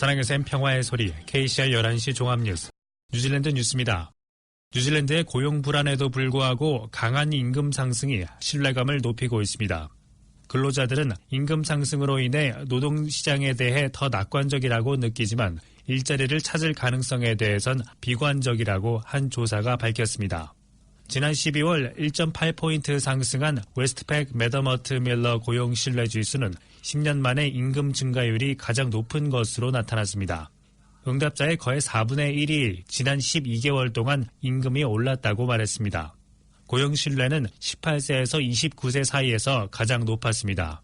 사랑의 샘 평화의 소리 KCR 11시 종합뉴스 뉴질랜드 뉴스입니다. 뉴질랜드의 고용 불안에도 불구하고 강한 임금 상승이 신뢰감을 높이고 있습니다. 근로자들은 임금 상승으로 인해 노동시장에 대해 더 낙관적이라고 느끼지만 일자리를 찾을 가능성에 대해선 비관적이라고 한 조사가 밝혔습니다. 지난 12월 1.8포인트 상승한 웨스트팩 매더머트 밀러 고용 신뢰지수는 10년 만에 임금 증가율이 가장 높은 것으로 나타났습니다. 응답자의 거의 4분의 1이 지난 12개월 동안 임금이 올랐다고 말했습니다. 고용 신뢰는 18세에서 29세 사이에서 가장 높았습니다.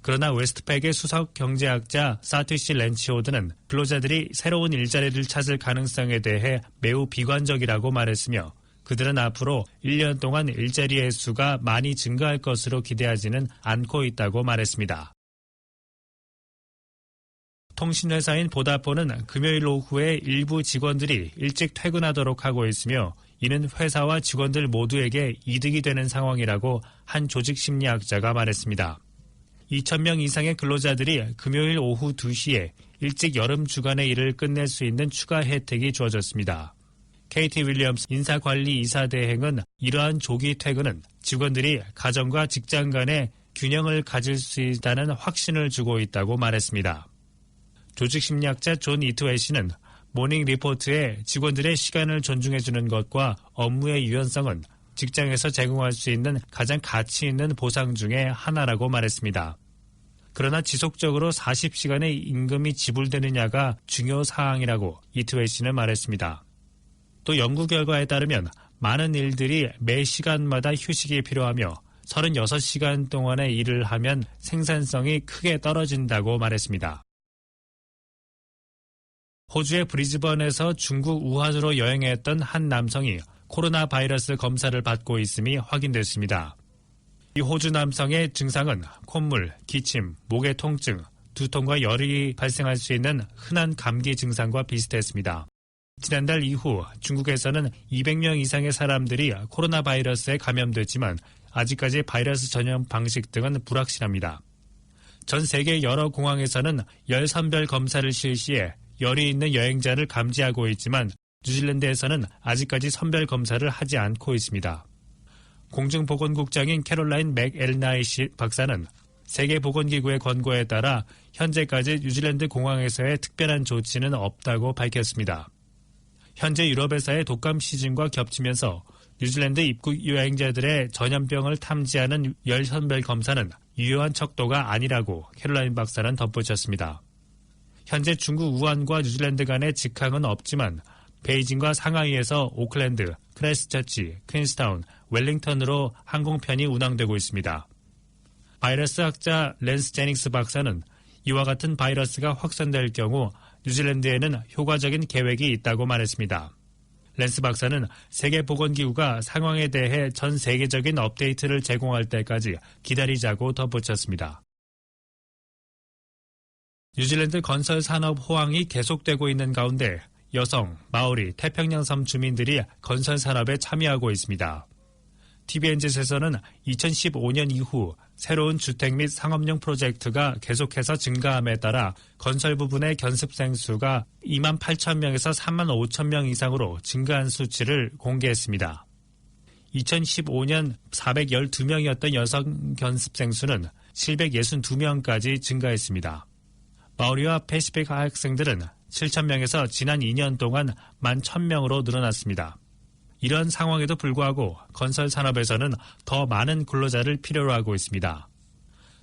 그러나 웨스트팩의 수석 경제학자 사티시 렌치오드는 근로자들이 새로운 일자리를 찾을 가능성에 대해 매우 비관적이라고 말했으며 그들은 앞으로 1년 동안 일자리의 수가 많이 증가할 것으로 기대하지는 않고 있다고 말했습니다. 통신회사인 보다폰은 금요일 오후에 일부 직원들이 일찍 퇴근하도록 하고 있으며 이는 회사와 직원들 모두에게 이득이 되는 상황이라고 한 조직심리학자가 말했습니다. 2,000명 이상의 근로자들이 금요일 오후 2시에 일찍 여름 주간의 일을 끝낼 수 있는 추가 혜택이 주어졌습니다. KT 윌리엄스 인사관리 이사대행은 이러한 조기 퇴근은 직원들이 가정과 직장 간의 균형을 가질 수 있다는 확신을 주고 있다고 말했습니다. 조직심리학자 존 이트웨시는 모닝 리포트에 직원들의 시간을 존중해주는 것과 업무의 유연성은 직장에서 제공할 수 있는 가장 가치 있는 보상 중에 하나라고 말했습니다. 그러나 지속적으로 40시간의 임금이 지불되느냐가 중요 사항이라고 이트웨시는 말했습니다. 또 연구 결과에 따르면 많은 일들이 매 시간마다 휴식이 필요하며 36시간 동안의 일을 하면 생산성이 크게 떨어진다고 말했습니다. 호주의 브리즈번에서 중국 우한으로 여행했던 한 남성이 코로나 바이러스 검사를 받고 있음이 확인됐습니다. 이 호주 남성의 증상은 콧물, 기침, 목의 통증, 두통과 열이 발생할 수 있는 흔한 감기 증상과 비슷했습니다. 지난달 이후 중국에서는 200명 이상의 사람들이 코로나 바이러스에 감염됐지만 아직까지 바이러스 전염 방식 등은 불확실합니다. 전 세계 여러 공항에서는 열 선별 검사를 실시해 열이 있는 여행자를 감지하고 있지만 뉴질랜드에서는 아직까지 선별 검사를 하지 않고 있습니다. 공중보건국장인 캐롤라인 맥엘나이시 박사는 세계보건기구의 권고에 따라 현재까지 뉴질랜드 공항에서의 특별한 조치는 없다고 밝혔습니다. 현재 유럽에서의 독감 시즌과 겹치면서 뉴질랜드 입국 여행자들의 전염병을 탐지하는 열 선별 검사는 유효한 척도가 아니라고 캐롤라인 박사는 덧붙였습니다. 현재 중국 우한과 뉴질랜드 간의 직항은 없지만 베이징과 상하이에서 오클랜드, 크라이스트처치, 퀸스타운, 웰링턴으로 항공편이 운항되고 있습니다. 바이러스 학자 랜스 제닉스 박사는 이와 같은 바이러스가 확산될 경우 뉴질랜드에는 효과적인 계획이 있다고 말했습니다. 랜스 박사는 세계보건기구가 상황에 대해 전 세계적인 업데이트를 제공할 때까지 기다리자고 덧붙였습니다. 뉴질랜드 건설 산업 호황이 계속되고 있는 가운데 여성, 마오리, 태평양 섬 주민들이 건설 산업에 참여하고 있습니다. TVNZ에서는 2015년 이후 새로운 주택 및 상업용 프로젝트가 계속해서 증가함에 따라 건설 부분의 견습생 수가 2만 8천 명에서 3만 5천 명 이상으로 증가한 수치를 공개했습니다. 2015년 412명이었던 여성 견습생 수는 762명까지 증가했습니다. 마오리와 패시픽 학생들은 7천 명에서 지난 2년 동안 11,000명으로 늘어났습니다. 이런 상황에도 불구하고 건설 산업에서는 더 많은 근로자를 필요로 하고 있습니다.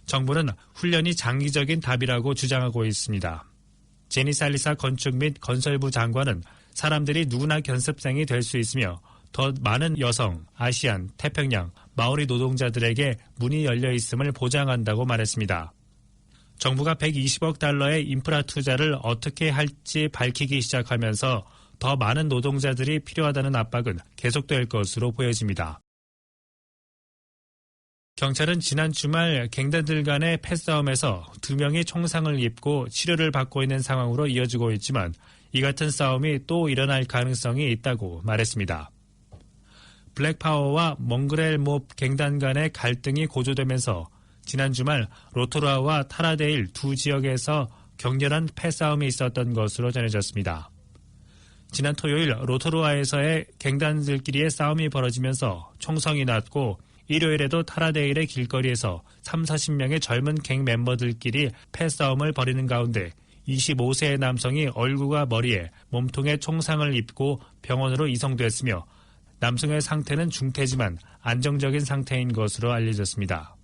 정부는 훈련이 장기적인 답이라고 주장하고 있습니다. 제니 살리사 건축 및 건설부 장관은 사람들이 누구나 견습생이 될 수 있으며 더 많은 여성, 아시안, 태평양, 마오리 노동자들에게 문이 열려 있음을 보장한다고 말했습니다. 정부가 120억 달러의 인프라 투자를 어떻게 할지 밝히기 시작하면서 더 많은 노동자들이 필요하다는 압박은 계속될 것으로 보여집니다. 경찰은 지난 주말 갱단들 간의 패싸움에서 2명이 총상을 입고 치료를 받고 있는 상황으로 이어지고 있지만 이 같은 싸움이 또 일어날 가능성이 있다고 말했습니다. 블랙파워와 몽그렐 몹 갱단 간의 갈등이 고조되면서 지난 주말 로토루아와 타라데일 두 지역에서 격렬한 패싸움이 있었던 것으로 전해졌습니다. 지난 토요일 로토루아에서의 갱단들끼리의 싸움이 벌어지면서 총성이 났고 일요일에도 타라데일의 길거리에서 30-40명의 젊은 갱 멤버들끼리 패싸움을 벌이는 가운데 25세의 남성이 얼굴과 머리에 몸통에 총상을 입고 병원으로 이송됐으며 남성의 상태는 중태지만 안정적인 상태인 것으로 알려졌습니다.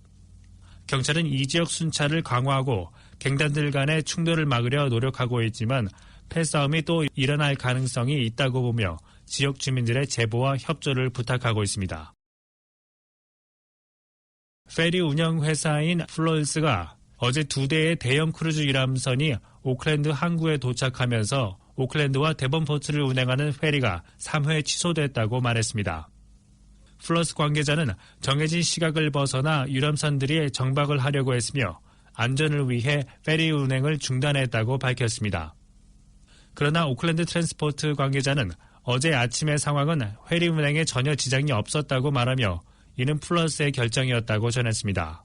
경찰은 이 지역 순찰을 강화하고 갱단들 간의 충돌을 막으려 노력하고 있지만 패싸움이 또 일어날 가능성이 있다고 보며 지역 주민들의 제보와 협조를 부탁하고 있습니다. 페리 운영회사인 플로스가 어제 2대의 대형 크루즈 유람선이 오클랜드 항구에 도착하면서 오클랜드와 데번포트를 운행하는 페리가 3회 취소됐다고 말했습니다. 플러스 관계자는 정해진 시각을 벗어나 유람선들이 정박을 하려고 했으며 안전을 위해 페리 운행을 중단했다고 밝혔습니다. 그러나 오클랜드 트랜스포트 관계자는 어제 아침의 상황은 페리 운행에 전혀 지장이 없었다고 말하며 이는 플러스의 결정이었다고 전했습니다.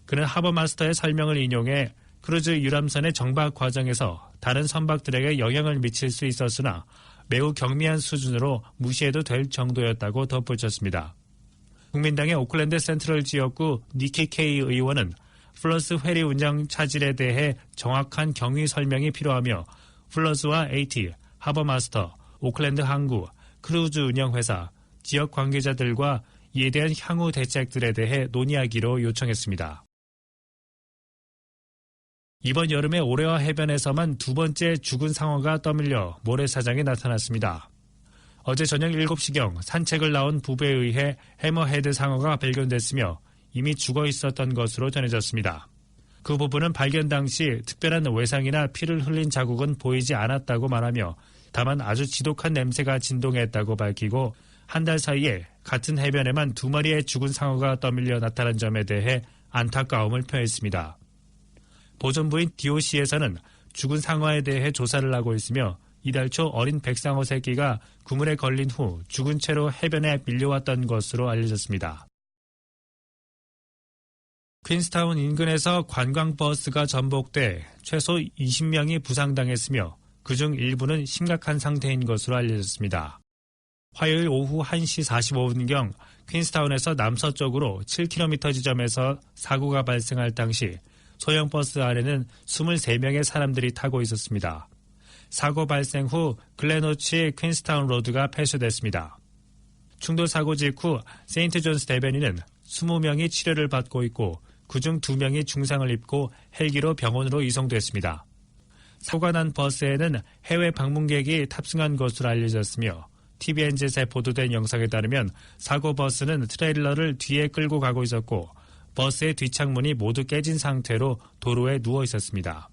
그는 하버마스터의 설명을 인용해 크루즈 유람선의 정박 과정에서 다른 선박들에게 영향을 미칠 수 있었으나 매우 경미한 수준으로 무시해도 될 정도였다고 덧붙였습니다. 국민당의 오클랜드 센트럴 지역구 니키 케이 의원은 플러스 페리 운영 차질에 대해 정확한 경위 설명이 필요하며 플러스와 AT, 하버마스터, 오클랜드 항구, 크루즈 운영회사, 지역 관계자들과 이에 대한 향후 대책들에 대해 논의하기로 요청했습니다. 이번 여름에 오레와 해변에서만 2번째 죽은 상어가 떠밀려 모래사장에 나타났습니다. 어제 저녁 7시경 산책을 나온 부부에 의해 해머헤드 상어가 발견됐으며 이미 죽어 있었던 것으로 전해졌습니다. 그 부부는 발견 당시 특별한 외상이나 피를 흘린 자국은 보이지 않았다고 말하며 다만 아주 지독한 냄새가 진동했다고 밝히고 한 달 사이에 같은 해변에만 2마리의 죽은 상어가 떠밀려 나타난 점에 대해 안타까움을 표했습니다. 보존부인 DOC에서는 죽은 상어에 대해 조사를 하고 있으며 이달 초 어린 백상어 새끼가 그물에 걸린 후 죽은 채로 해변에 밀려왔던 것으로 알려졌습니다. 퀸스타운 인근에서 관광버스가 전복돼 최소 20명이 부상당했으며 그중 일부는 심각한 상태인 것으로 알려졌습니다. 화요일 오후 1시 45분경 퀸스타운에서 남서쪽으로 7km 지점에서 사고가 발생할 당시 소형 버스 안에는 23명의 사람들이 타고 있었습니다. 사고 발생 후 글렌오치 퀸스타운 로드가 폐쇄됐습니다. 충돌 사고 직후 세인트 존스 대변인은 20명이 치료를 받고 있고 그중 2명이 중상을 입고 헬기로 병원으로 이송됐습니다. 사고가 난 버스에는 해외 방문객이 탑승한 것으로 알려졌으며 TVNZ에 보도된 영상에 따르면 사고 버스는 트레일러를 뒤에 끌고 가고 있었고 버스의 뒷창문이 모두 깨진 상태로 도로에 누워 있었습니다.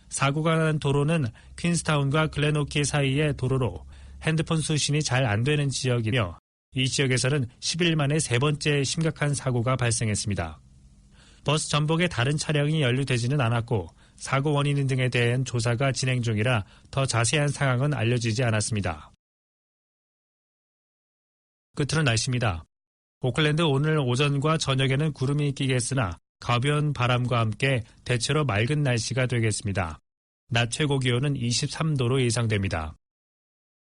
사고가 난 도로는 퀸스타운과 글렌오키 사이의 도로로 핸드폰 수신이 잘 안 되는 지역이며 이 지역에서는 10일 만에 3번째 심각한 사고가 발생했습니다. 버스 전복에 다른 차량이 연루되지는 않았고 사고 원인 등에 대한 조사가 진행 중이라 더 자세한 상황은 알려지지 않았습니다. 끝으로 날씨입니다. 오클랜드 오늘 오전과 저녁에는 구름이 끼겠으나 가벼운 바람과 함께 대체로 맑은 날씨가 되겠습니다. 낮 최고 기온은 23도로 예상됩니다.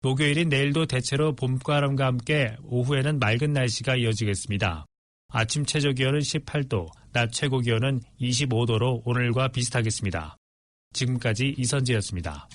목요일인 내일도 대체로 봄바람과 함께 오후에는 맑은 날씨가 이어지겠습니다. 아침 최저 기온은 18도, 낮 최고 기온은 25도로 오늘과 비슷하겠습니다. 지금까지 이선지였습니다.